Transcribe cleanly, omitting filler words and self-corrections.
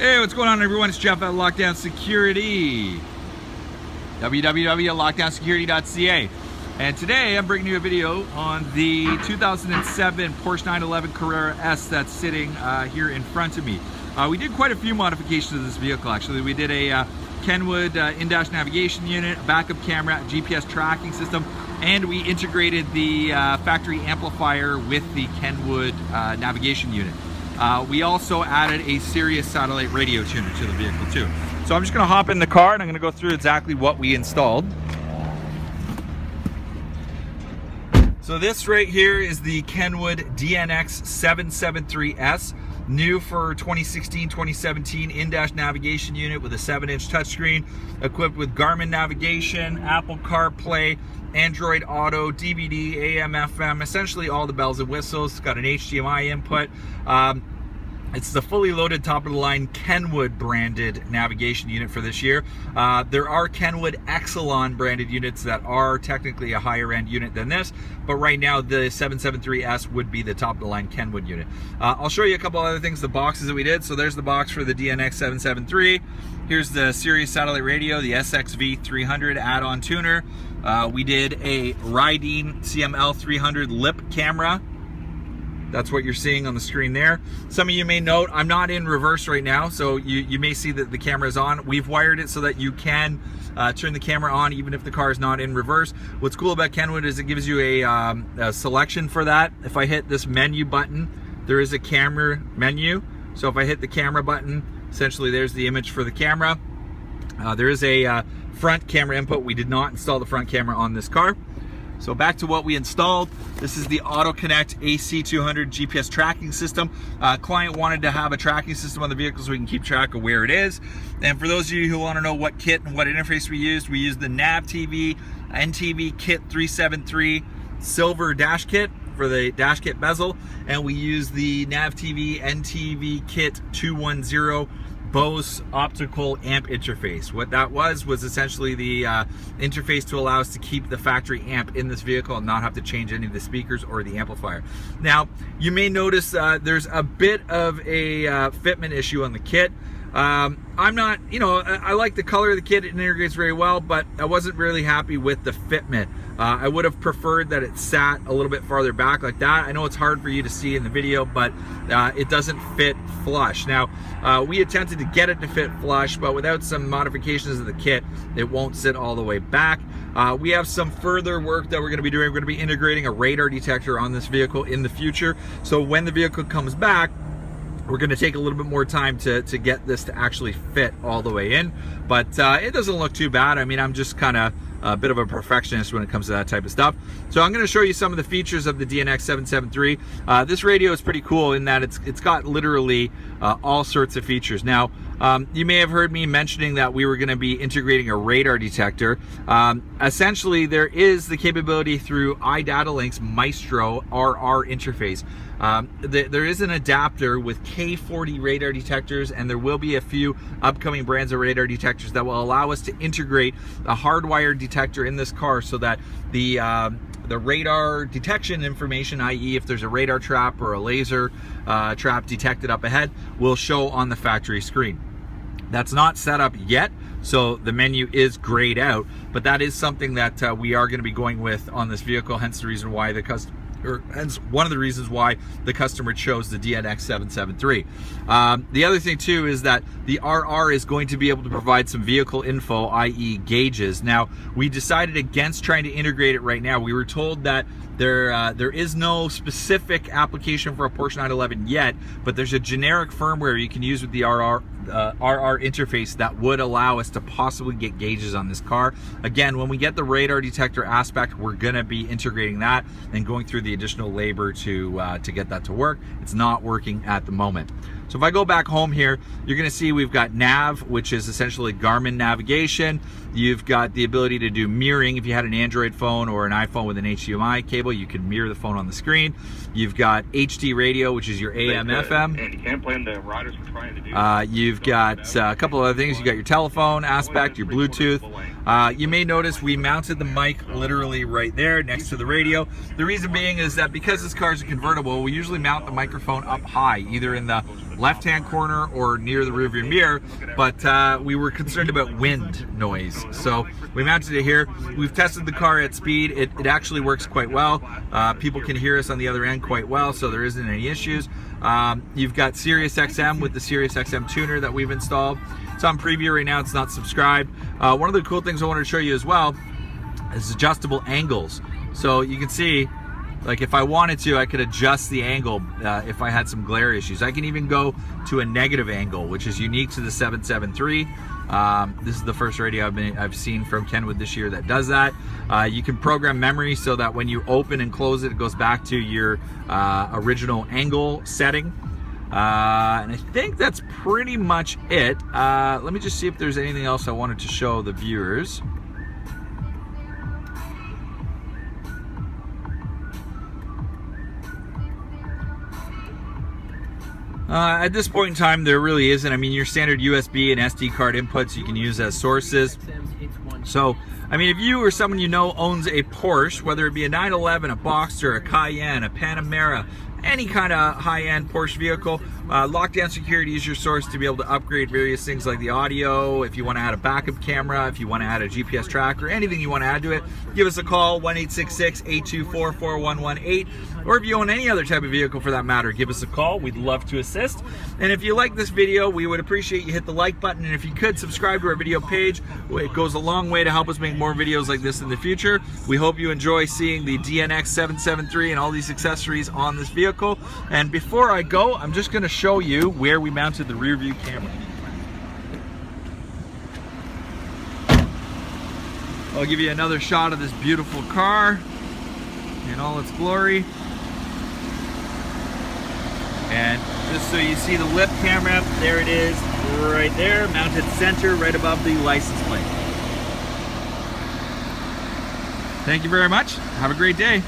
Hey, what's going on, everyone? It's Jeff at Lockdown Security. www.lockdownsecurity.ca. And today I'm bringing you a video on the 2007 Porsche 911 Carrera S that's sitting here in front of me. We did quite a few modifications of this vehicle, actually. We did a Kenwood in-dash navigation unit, a backup camera, GPS tracking system, and we integrated the factory amplifier with the Kenwood navigation unit. We also added a Sirius satellite radio tuner to the vehicle too. So I'm just going to hop in the car and I'm going to go through exactly what we installed. So this right here is the Kenwood DNX773S, new for 2016-2017 in-dash navigation unit with a 7-inch touchscreen, equipped with Garmin navigation, Apple CarPlay, Android Auto, DVD, AM, FM, essentially all the bells and whistles. It's got an HDMI input. It's the fully loaded top-of-the-line Kenwood branded navigation unit for this year. There are Kenwood Exelon branded units that are technically a higher end unit than this, but right now the 773S would be the top-of-the-line Kenwood unit. I'll show you a couple other things, the boxes that we did. So there's the box for the DNX773. Here's the Sirius satellite radio, the SXV300 add-on tuner. We did a Riding CML300 lip camera. That's what you're seeing on the screen there. Some of you may note I'm not in reverse right now, so you may see that the camera is on. We've wired it so that you can turn the camera on even if the car is not in reverse. What's cool about Kenwood is it gives you a selection for that. If I hit this menu button, there is a camera menu. So if I hit the camera button, essentially there's the image for the camera. There is a front camera input. We did not install the front camera on this car. So back to what we installed. This is the AutoConnect AC200 GPS tracking system. Client wanted to have a tracking system on the vehicle so we can keep track of where it is. And for those of you who want to know what kit and what interface we used the Nav TV NTV Kit 373 silver dash kit for the dash kit bezel, and we used the Nav TV NTV Kit 210 Bose optical amp interface. What that was essentially the interface to allow us to keep the factory amp in this vehicle and not have to change any of the speakers or the amplifier. Now, you may notice there's a bit of a fitment issue on the kit. I'm not, I like the color of the kit, it integrates very well, but I wasn't really happy with the fitment. I would have preferred that it sat a little bit farther back like that. I know it's hard for you to see in the video, but it doesn't fit flush. Now, we attempted to get it to fit flush, but without some modifications of the kit, it won't sit all the way back. We have some further work that we're going to be doing. We're going to be integrating a radar detector on this vehicle in the future. So when the vehicle comes back, we're going to take a little bit more time to get this to actually fit all the way in, but it doesn't look too bad. I mean, I'm just kind of a bit of a perfectionist when it comes to that type of stuff. So I'm going to show you some of the features of the DNX773. This radio is pretty cool in that it's got literally all sorts of features. Now, you may have heard me mentioning that we were going to be integrating a radar detector. Essentially, there is the capability through iDataLink's Maestro RR interface. There is an adapter with K40 radar detectors, and there will be a few upcoming brands of radar detectors that will allow us to integrate a hardwired detector in this car so that the radar detection information, i.e. if there's a radar trap or a laser trap detected up ahead, will show on the factory screen. That's not set up yet, so the menu is grayed out, but that is something that we are going to be going with on this vehicle, hence the reason why the customer, or hence one of the reasons why the customer chose the DNX773. The other thing too is that the RR is going to be able to provide some vehicle info, i.e. gauges. Now, we decided against trying to integrate it right now. We were told that there is no specific application for a Porsche 911 yet, but there's a generic firmware you can use with the RR interface that would allow us to possibly get gauges on this car. Again, when we get the radar detector aspect, we're going to be integrating that and going through the additional labor to get that to work. It's not working at the moment. So if I go back home here, you're going to see we've got Nav, which is essentially Garmin navigation. You've got the ability to do mirroring. If you had an Android phone or an iPhone with an HDMI cable, you can mirror the phone on the screen. You've got HD radio, which is your AM, FM. And you can't blame the riders for trying to do you've got a couple of other things. You've got your telephone aspect, your Bluetooth. You may notice we mounted the mic literally right there next to the radio. The reason being is that because this car is a convertible, we usually mount the microphone up high, either in the left-hand corner or near the rearview mirror, but we were concerned about wind noise. So we mounted it here. We've tested the car at speed. It actually works quite well. People can hear us on the other end quite well, so there isn't any issues. You've got Sirius XM with the Sirius XM tuner that we've installed. It's on preview right now. It's not subscribed. One of the cool things I wanted to show you as well is adjustable angles. So you can see, like if I wanted to, I could adjust the angle if I had some glare issues. I can even go to a negative angle, which is unique to the 773. This is the first radio I've seen from Kenwood this year that does that. You can program memory so that when you open and close it, it goes back to your original angle setting. And I think that's pretty much it. Let me just see if there's anything else I wanted to show the viewers. At this point in time, there really isn't. I mean, your standard USB and SD card inputs you can use as sources. So, I mean, if you or someone you know owns a Porsche, whether it be a 911, a Boxster, a Cayenne, a Panamera, any kind of high-end Porsche vehicle, Lockdown Security is your source to be able to upgrade various things like the audio. If you want to add a backup camera, if you want to add a GPS tracker, anything you want to add to it, give us a call, 1-866-824-4118. Or if you own any other type of vehicle for that matter, give us a call. We'd love to assist. And if you like this video, we would appreciate you hit the like button. And if you could, subscribe to our video page. It goes a long way to help us make more videos like this in the future. We hope you enjoy seeing the DNX773 and all these accessories on this vehicle. And before I go, I'm just going to show you where we mounted the rear view camera. I'll give you another shot of this beautiful car in all its glory. And just so you see the lip camera, there it is, right there, mounted center, right above the license plate. Thank you very much. Have a great day.